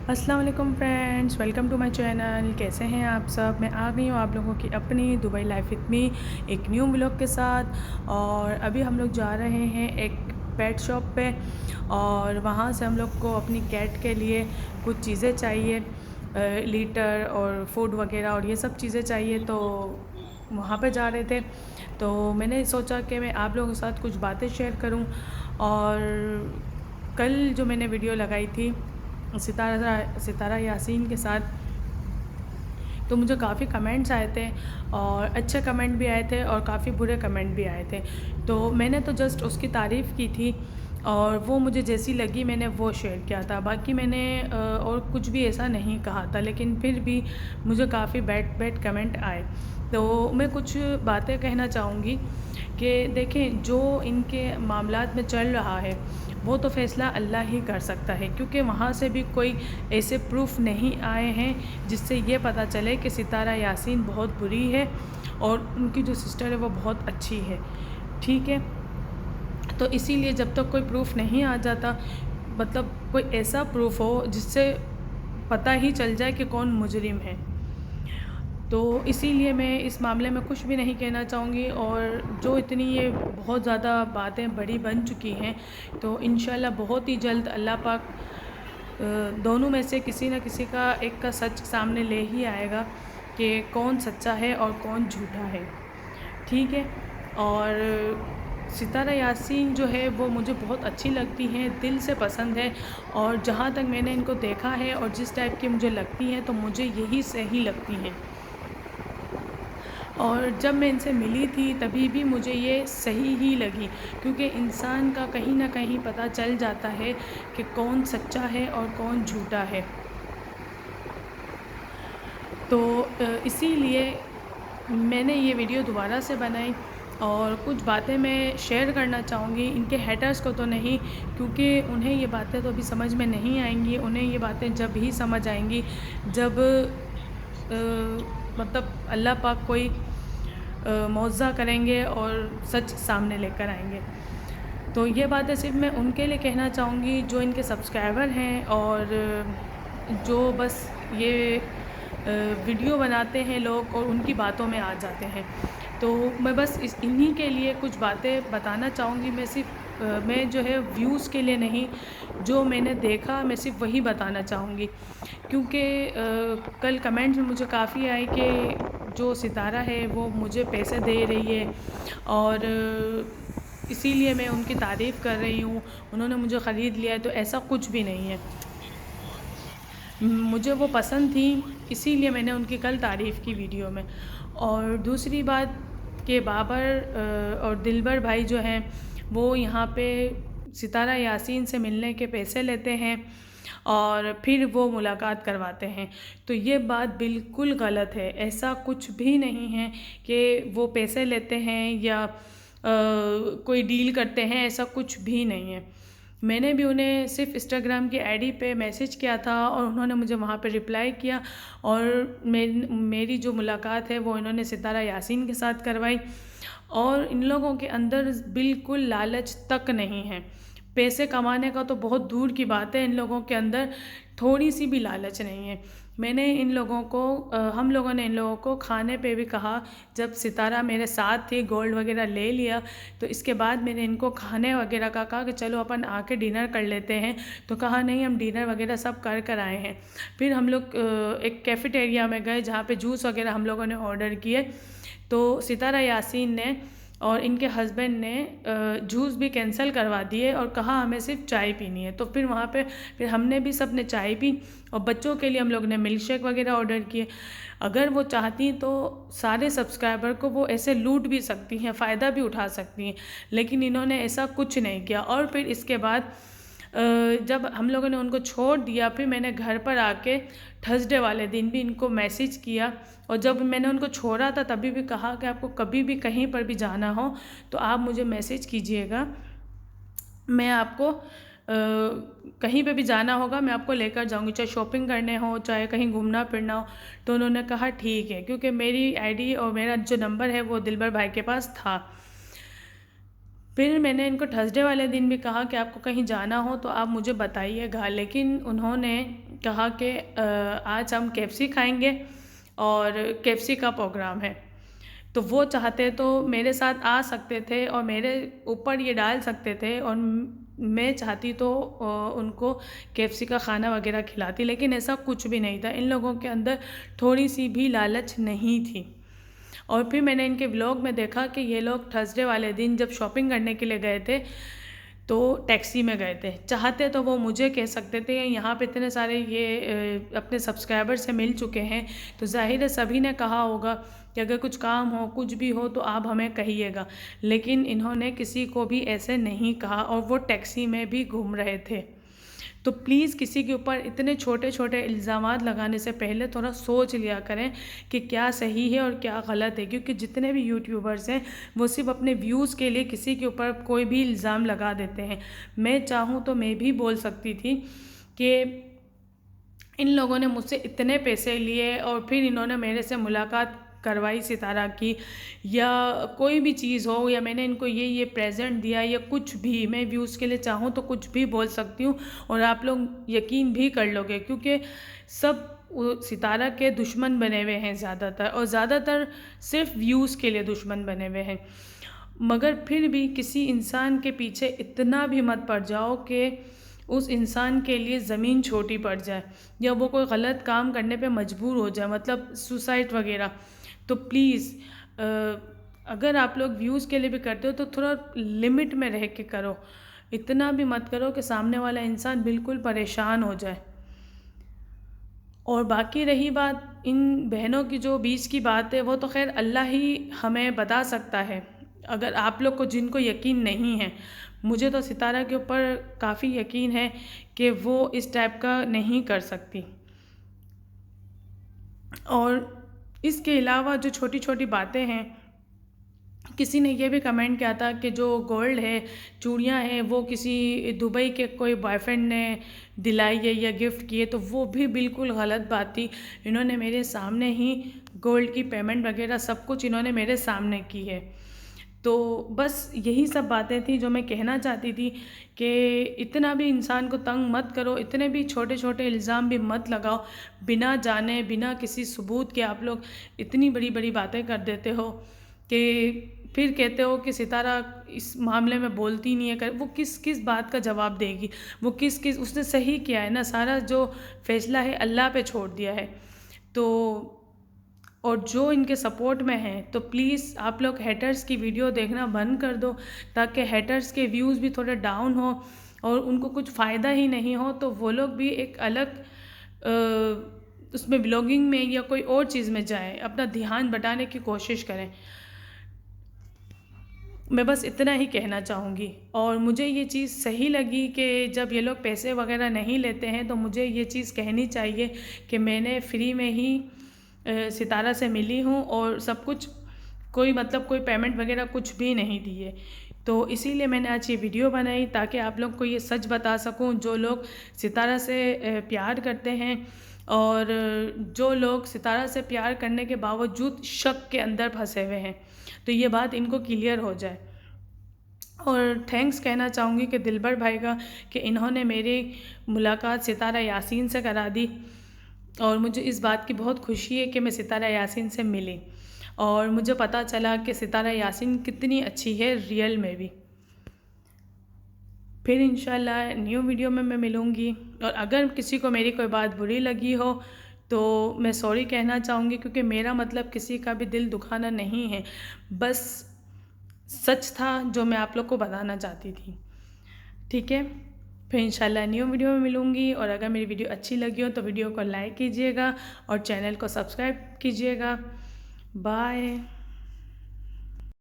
अस्सलाम वालेकुम friends, welcome to my channel. कैसे हैं आप सब? मैं आ गई हूँ आप लोगों की अपनी दुबई लाइफ विद मी एक न्यू व्लॉग के साथ। और अभी हम लोग जा रहे हैं एक पेट शॉप पे, और वहाँ से हम लोग को अपनी कैट के लिए कुछ चीज़ें चाहिए, लीटर और फूड वगैरह और ये सब चीज़ें चाहिए। तो वहाँ पे जा रहे थे, तो मैंने सोचा कि मैं आप लोगों के साथ कुछ बातें शेयर करूँ। और कल जो मैंने वीडियो लगाई थी सितारा यासीन के साथ, तो मुझे काफ़ी कमेंट्स आए थे, और अच्छे कमेंट भी आए थे और काफ़ी बुरे कमेंट भी आए थे। तो मैंने तो जस्ट उसकी तारीफ़ की थी, और वो मुझे जैसी लगी मैंने वो शेयर किया था। बाकी मैंने और कुछ भी ऐसा नहीं कहा था, लेकिन फिर भी मुझे काफ़ी बैड बैड कमेंट आए। तो मैं कुछ बातें कहना चाहूँगी कि देखें, जो इनके मामलात में चल रहा है वो तो फ़ैसला अल्लाह ही कर सकता है, क्योंकि वहाँ से भी कोई ऐसे प्रूफ नहीं आए हैं जिससे ये पता चले कि सितारा यासीन बहुत बुरी है और उनकी जो सिस्टर है वो बहुत अच्छी है। ठीक है, तो इसीलिए जब तक कोई प्रूफ नहीं आ जाता, मतलब कोई ऐसा प्रूफ हो जिससे पता ही चल जाए कि कौन मुजरिम है, तो इसीलिए मैं इस मामले में कुछ भी नहीं कहना चाहूँगी। और जो इतनी ये बहुत ज़्यादा बातें बड़ी बन चुकी हैं, तो इंशाल्लाह बहुत ही जल्द अल्लाह पाक दोनों में से किसी न किसी का एक का सच सामने ले ही आएगा कि कौन सच्चा है और कौन झूठा है। ठीक है, और सितारा यासीन जो है वो मुझे बहुत अच्छी लगती हैं, दिल से पसंद है। और जहाँ तक मैंने इनको देखा है और जिस टाइप की मुझे लगती हैं, तो मुझे यही सही लगती हैं। और जब मैं इनसे मिली थी तभी भी मुझे ये सही ही लगी, क्योंकि इंसान का कहीं न कहीं पता चल जाता है कि कौन सच्चा है और कौन झूठा है। तो इसीलिए मैंने ये वीडियो दोबारा से बनाई, और कुछ बातें मैं शेयर करना चाहूँगी। इनके हेटर्स को तो नहीं, क्योंकि उन्हें ये बातें तो अभी समझ में नहीं आएंगी। उन्हें ये बातें जब ही समझ आएंगी जब मतलब अल्लाह पाक कोई मुआवज़ा करेंगे और सच सामने लेकर आएंगे। तो ये बातें सिर्फ मैं उनके लिए कहना चाहूँगी जो इनके सब्सक्राइबर हैं, और जो बस ये वीडियो बनाते हैं लोग और उनकी बातों में आ जाते हैं। तो मैं बस इन्हीं के लिए कुछ बातें बताना चाहूँगी। मैं सिर्फ मैं जो है व्यूज़ के लिए नहीं, जो मैंने देखा मैं सिर्फ वही बताना चाहूँगी। क्योंकि कल कमेंट्स में मुझे काफ़ी आए कि जो सितारा है वो मुझे पैसे दे रही है, और इसीलिए मैं उनकी तारीफ़ कर रही हूँ, उन्होंने मुझे ख़रीद लिया है। तो ऐसा कुछ भी नहीं है, मुझे वो पसंद थी, इसीलिए मैंने उनकी कल तारीफ़ की वीडियो में। और दूसरी बात कि बाबर और दिलबर भाई जो हैं वो यहाँ पे सितारा यासीन से मिलने के पैसे लेते हैं और फिर वो मुलाकात करवाते हैं। तो ये बात बिल्कुल गलत है, ऐसा कुछ भी नहीं है कि वो पैसे लेते हैं या कोई डील करते हैं, ऐसा कुछ भी नहीं है। मैंने भी उन्हें सिर्फ इंस्टाग्राम की आईडी पे मैसेज किया था और उन्होंने मुझे वहाँ पे रिप्लाई किया, और मेरी जो मुलाकात है वो इन्होंने सितारा यासीन के साथ करवाई। और इन लोगों के अंदर बिल्कुल लालच तक नहीं है, पैसे कमाने का तो बहुत दूर की बात है, इन लोगों के अंदर थोड़ी सी भी लालच नहीं है। मैंने इन लोगों को हम लोगों ने इन लोगों को खाने पे भी कहा, जब सितारा मेरे साथ थी, गोल्ड वगैरह ले लिया, तो इसके बाद मैंने इनको खाने वगैरह का कहा कि चलो अपन आके डिनर कर लेते हैं। तो कहा नहीं, हम डिनर वगैरह सब कर कर आए हैं। फिर हम लोग एक कैफ़ेटेरिया में गए जहाँ पे जूस वगैरह हम लोगों ने ऑर्डर किए। तो सितारा यासीन ने और इनके हस्बैंड ने जूस भी कैंसिल करवा दिए और कहा हमें सिर्फ चाय पीनी है। तो फिर वहाँ पे फिर हमने भी सब ने चाय पी, और बच्चों के लिए हम लोग ने मिल्क शेक वगैरह ऑर्डर किए। अगर वो चाहती तो सारे सब्सक्राइबर को वो ऐसे लूट भी सकती हैं, फ़ायदा भी उठा सकती हैं, लेकिन इन्होंने ऐसा कुछ नहीं किया। और फिर इसके बाद जब हम लोगों ने उनको छोड़ दिया, फिर मैंने घर पर आके थर्सडे वाले दिन भी इनको मैसेज किया, और जब मैंने उनको छोड़ा था तभी भी कहा कि आपको कभी भी कहीं पर भी जाना हो तो आप मुझे मैसेज कीजिएगा, मैं आपको कहीं पे भी जाना होगा मैं आपको लेकर जाऊंगी, चाहे शॉपिंग करने हो चाहे कहीं घूमना फिरना हो। तो उन्होंने कहा ठीक है, क्योंकि मेरी आईडी और मेरा जो नंबर है वो दिलबर भाई के पास था। फिर मैंने इनको थर्सडे वाले दिन भी कहा कि आपको कहीं जाना हो तो आप मुझे बताइएगा, लेकिन उन्होंने कहा कि आज हम KFC खाएंगे और KFC का प्रोग्राम है, तो वो चाहते तो मेरे साथ आ सकते थे और मेरे ऊपर ये डाल सकते थे और मैं चाहती तो उनको KFC का खाना वगैरह खिलाती, लेकिन ऐसा कुछ भी नहीं था। इन लोगों के अंदर थोड़ी सी भी लालच नहीं थी। और फिर मैंने इनके व्लॉग में देखा कि ये लोग थर्सडे वाले दिन जब शॉपिंग करने के लिए गए थे तो टैक्सी में गए थे। चाहते तो वो मुझे कह सकते थे, यहाँ पे इतने सारे ये अपने सब्सक्राइबर से मिल चुके हैं, तो ज़ाहिर है सभी ने कहा होगा कि अगर कुछ काम हो कुछ भी हो तो आप हमें कहिएगा, लेकिन इन्होंने किसी को भी ऐसे नहीं कहा और वो टैक्सी में भी घूम रहे थे। तो प्लीज़ किसी के ऊपर इतने छोटे छोटे इल्ज़ामात लगाने से पहले थोड़ा सोच लिया करें कि क्या सही है और क्या गलत है, क्योंकि जितने भी यूट्यूबर्स हैं वो सिर्फ अपने व्यूज़ के लिए किसी के ऊपर कोई भी इल्ज़ाम लगा देते हैं। मैं चाहूँ तो मैं भी बोल सकती थी कि इन लोगों ने मुझसे इतने पैसे लिए और फिर इन्होंने मेरे से मुलाकात करवाई सितारा की, या कोई भी चीज़ हो, या मैंने इनको ये प्रेजेंट दिया या कुछ भी, मैं व्यूज़ के लिए चाहूँ तो कुछ भी बोल सकती हूँ और आप लोग यकीन भी कर लोगे, क्योंकि सब सितारा के दुश्मन बने हुए हैं ज़्यादातर, और ज़्यादातर सिर्फ व्यूज़ के लिए दुश्मन बने हुए हैं। मगर फिर भी किसी इंसान के पीछे इतना भी मत पड़ जाओ कि उस इंसान के लिए ज़मीन छोटी पड़ जाए या वो कोई गलत काम करने पे मजबूर हो जाए, मतलब सुसाइड वगैरह। तो प्लीज़ अगर आप लोग व्यूज़ के लिए भी करते हो तो थोड़ा लिमिट में रह के करो, इतना भी मत करो कि सामने वाला इंसान बिल्कुल परेशान हो जाए। और बाकी रही बात इन बहनों की जो बीच की बात है, वो तो खैर अल्लाह ही हमें बता सकता है। अगर आप लोग को जिनको यकीन नहीं है, मुझे तो सितारा के ऊपर काफ़ी यकीन है कि वो इस टाइप का नहीं कर सकती। और इसके अलावा जो छोटी छोटी बातें हैं, किसी ने ये भी कमेंट किया था कि जो गोल्ड है, चूड़ियाँ हैं, वो किसी दुबई के कोई बॉयफ्रेंड ने दिलाई है या गिफ्ट की है, तो वो भी बिल्कुल गलत बात थी। इन्होंने मेरे सामने ही गोल्ड की पेमेंट वगैरह सब कुछ इन्होंने मेरे सामने की है। तो बस यही सब बातें थी जो मैं कहना चाहती थी कि इतना भी इंसान को तंग मत करो, इतने भी छोटे छोटे इल्ज़ाम भी मत लगाओ, बिना जाने बिना किसी सबूत के आप लोग इतनी बड़ी बड़ी बातें कर देते हो कि फिर कहते हो कि सितारा इस मामले में बोलती नहीं है। कर वो किस किस बात का जवाब देगी, वो किस किस उसने सही किया है ना, सारा जो फैसला है अल्लाह पे छोड़ दिया है। तो और जो इनके सपोर्ट में हैं, तो प्लीज़ आप लोग हेटर्स की वीडियो देखना बंद कर दो, ताकि हेटर्स के व्यूज़ भी थोड़े डाउन हो और उनको कुछ फ़ायदा ही नहीं हो, तो वो लोग भी एक अलग उसमें ब्लॉगिंग में या कोई और चीज़ में जाएं, अपना ध्यान बटाने की कोशिश करें। मैं बस इतना ही कहना चाहूँगी। और मुझे ये चीज़ सही लगी कि जब ये लोग पैसे वगैरह नहीं लेते हैं तो मुझे ये चीज़ कहनी चाहिए कि मैंने फ्री में ही सितारा से मिली हूँ और सब कुछ, कोई मतलब कोई पेमेंट वगैरह कुछ भी नहीं दिए। तो इसीलिए मैंने आज ये वीडियो बनाई ताकि आप लोग को ये सच बता सकूँ, जो लोग सितारा से प्यार करते हैं और जो लोग सितारा से प्यार करने के बावजूद शक के अंदर फंसे हुए हैं, तो ये बात इनको क्लियर हो जाए। और थैंक्स कहना चाहूँगी कि दिलबर भाई का, कि इन्होंने मेरी मुलाकात सितारा यासीन से करा दी और मुझे इस बात की बहुत खुशी है कि मैं सितारा यासीन से मिली और मुझे पता चला कि सितारा यासीन कितनी अच्छी है रियल में भी। फिर इंशाल्लाह न्यू वीडियो में मैं मिलूँगी। और अगर किसी को मेरी कोई बात बुरी लगी हो तो मैं सॉरी कहना चाहूँगी, क्योंकि मेरा मतलब किसी का भी दिल दुखाना नहीं है, बस सच था जो मैं आप लोग को बताना चाहती थी। ठीक है, फिर इंशाल्लाह न्यू वीडियो में मिलूँगी। और अगर मेरी वीडियो अच्छी लगी हो तो वीडियो को लाइक कीजिएगा और चैनल को सब्सक्राइब कीजिएगा। बाय।